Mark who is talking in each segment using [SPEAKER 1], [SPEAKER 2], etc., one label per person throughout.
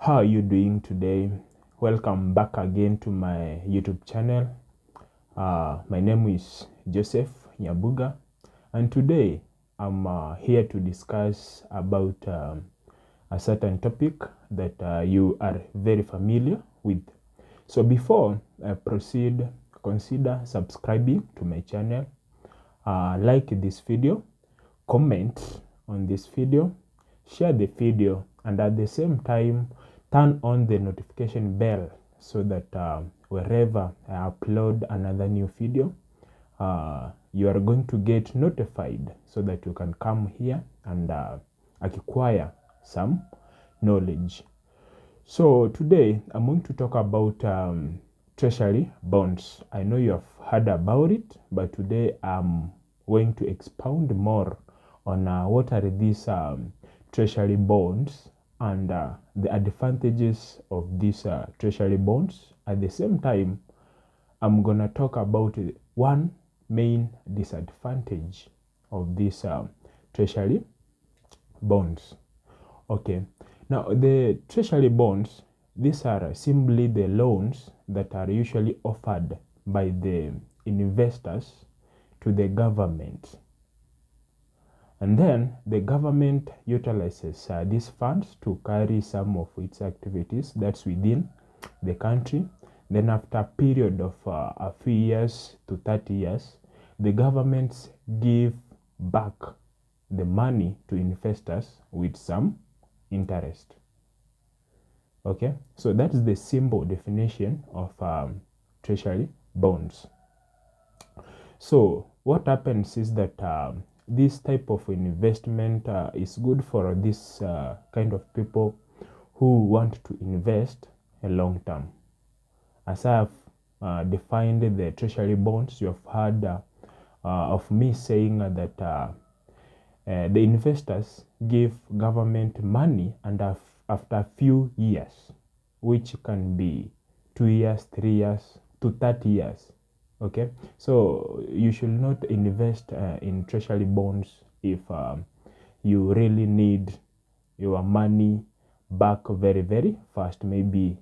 [SPEAKER 1] How are you doing today? Welcome back again to my YouTube channel. My name is Joseph Nyabuga, and today I'm here to discuss about a certain topic that you are very familiar with. So before I proceed, consider subscribing to my channel, like this video, comment on this video, share the video, and at the same time turn on the notification bell so that wherever I upload another new video, you are going to get notified so that you can come here and acquire some knowledge. So today I'm going to talk about treasury bonds. I know you have heard about it, but today I'm going to expound more on what are these treasury bonds and the advantages of these treasury bonds. At the same time, I'm gonna talk about one main disadvantage of these treasury bonds. Okay, now the treasury bonds, these are simply the loans that are usually offered by the investors to the government. And then the government utilizes these funds to carry some of its activities that's within the country. Then after a period of a few years to 30 years, the governments give back the money to investors with some interest. Okay, so that's the simple definition of treasury bonds. So what happens is that this type of investment is good for this kind of people who want to invest a long term. As I have defined the treasury bonds, you have heard of me saying that the investors give government money, and after a few years, which can be 2 years, 3 years to 30 years. Okay, so you should not invest in treasury bonds if you really need your money back very, very fast, maybe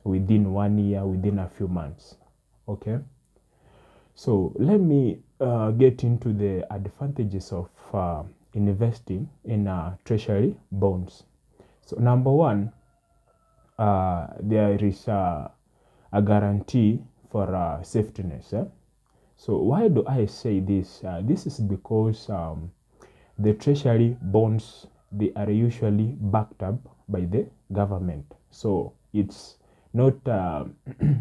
[SPEAKER 1] within 1 year, within a few months. Okay, so let me get into the advantages of investing in treasury bonds. So number one, there is a guarantee for safetyness. So why do I say this? This is because the treasury bonds, they are usually backed up by the government. So it's not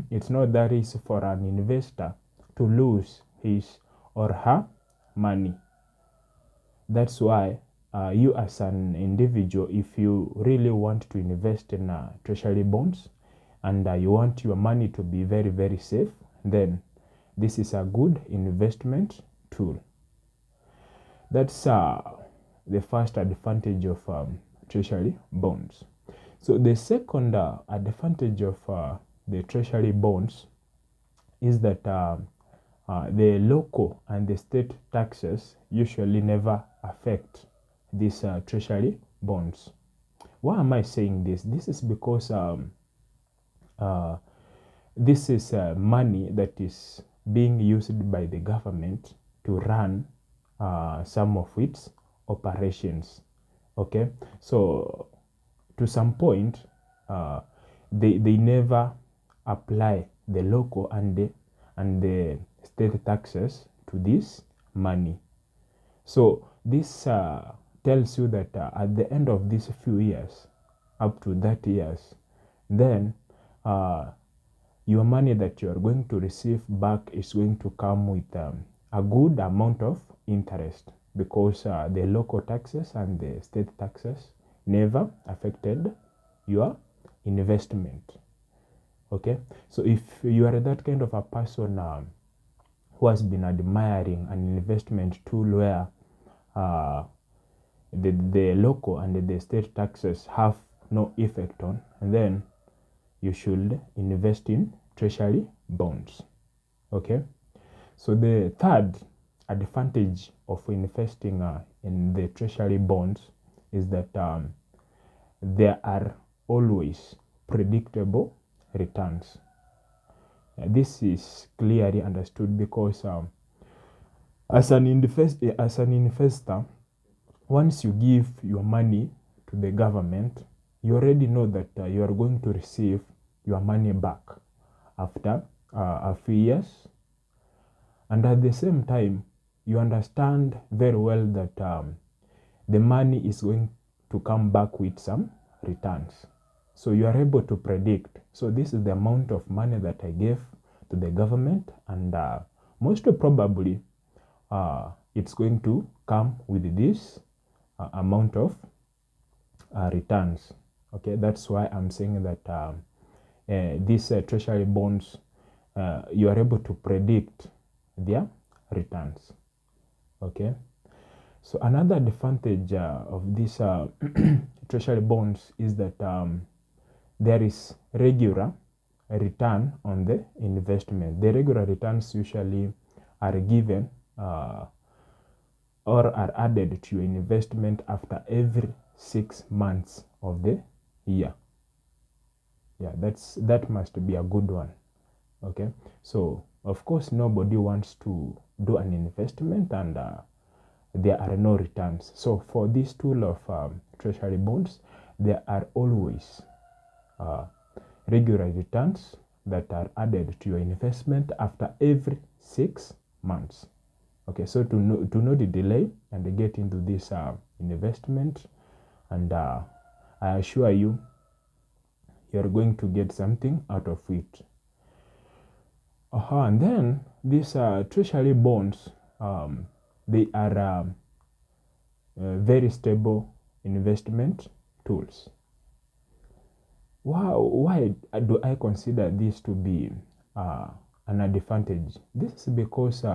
[SPEAKER 1] it's not that easy for an investor to lose his or her money. That's why you as an individual, if you really want to invest in treasury bonds and you want your money to be very, very safe, then this is a good investment tool. That's the first advantage of treasury bonds. So the second advantage of the treasury bonds is that the local and the state taxes usually never affect these treasury bonds. Why am I saying this? This is because this is money that is being used by the government to run some of its operations. Okay, so to some point, they never apply the local and the state taxes to this money. So this tells you that at the end of these few years, up to 30 years, then your money that you are going to receive back is going to come with a good amount of interest, because the local taxes and the state taxes never affected your investment. Okay, so if you are that kind of a person who has been admiring an investment tool where the local and the state taxes have no effect on, and then you should invest in treasury bonds. Okay, so the third advantage of investing in the treasury bonds is that there are always predictable returns. This is clearly understood because as an investor, once you give your money to the government, you already know that you are going to receive your money back after a few years. And at the same time, you understand very well that the money is going to come back with some returns. So you are able to predict. So this is the amount of money that I gave to the government, and most probably it's going to come with this amount of returns. Okay, that's why I'm saying that these treasury bonds, you are able to predict their returns. Okay, so another advantage of these treasury bonds is that there is regular return on the investment. The regular returns usually are given or are added to your investment after every 6 months of the year. Yeah, that must be a good one. Okay, so of course nobody wants to do an investment and there are no returns. So for this tool of treasury bonds, there are always regular returns that are added to your investment after every 6 months. Okay, so to know the delay and get into this investment, and I assure you, you're going to get something out of it. And then these treasury bonds, they are very stable investment tools. Wow, why do I consider this to be an advantage? This is because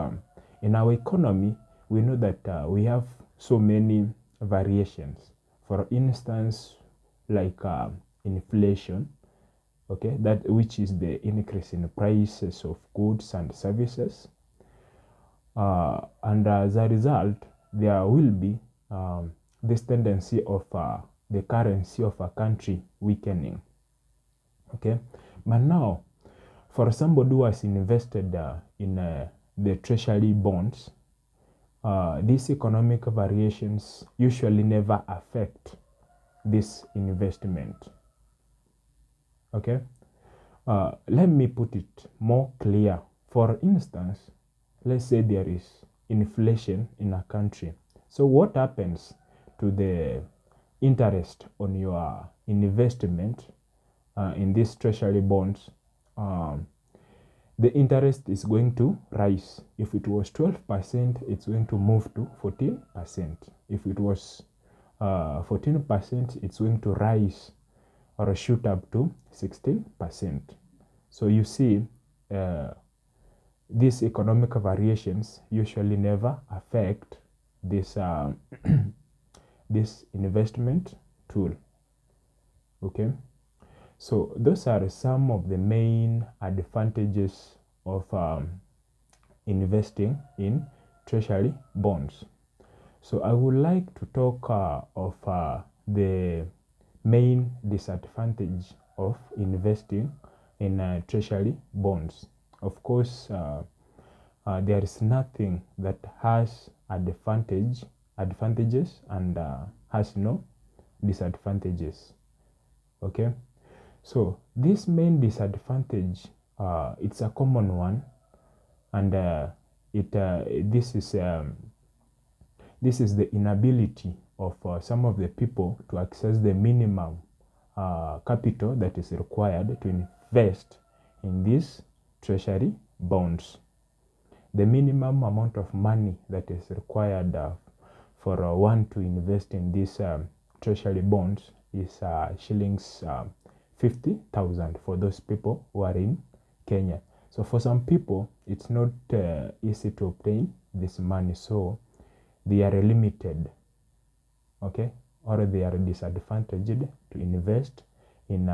[SPEAKER 1] in our economy, we know that we have so many variations. For instance, like inflation, okay, that which is the increase in prices of goods and services. And as a result, there will be this tendency of the currency of a country weakening. Okay, but now for somebody who has invested in the treasury bonds, these economic variations usually never affect this investment. Okay, let me put it more clear. For instance, let's say there is inflation in a country. So what happens to the interest on your investment in these treasury bonds? The interest is going to rise. If it was 12%, it's going to move to 14%. If it was 14%, it's going to rise or shoot up to 16%. So you see, these economic variations usually never affect this this investment tool. Okay, so those are some of the main advantages of investing in treasury bonds. So I would like to talk of the main disadvantage of investing in treasury bonds. Of course, there is nothing that has advantages and has no disadvantages. Okay, so this main disadvantage, it's a common one, and this is the inability of some of the people to access the minimum capital that is required to invest in these treasury bonds. The minimum amount of money that is required for one to invest in these treasury bonds is shillings 50,000 for those people who are in Kenya. So for some people, it's not easy to obtain this money, so they are limited, okay, or they are disadvantaged to invest in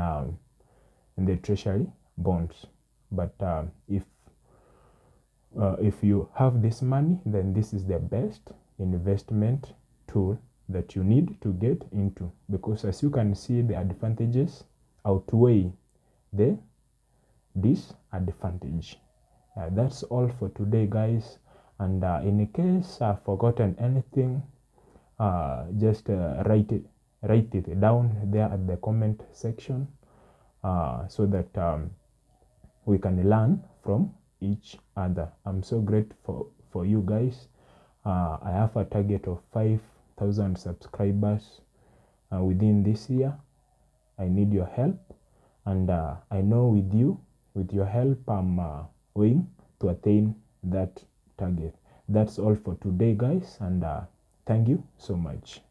[SPEAKER 1] the treasury bonds. But if you have this money, then this is the best investment tool that you need to get into, because as you can see, the advantages outweigh the disadvantage. That's all for today, guys. And in case I've forgotten anything, just write it down there at the comment section, so that we can learn from each other. I'm so grateful for you guys. I have a target of 5,000 subscribers within this year. I need your help, and I know with your help, I'm going to attain that target. That's all for today, guys, and thank you so much.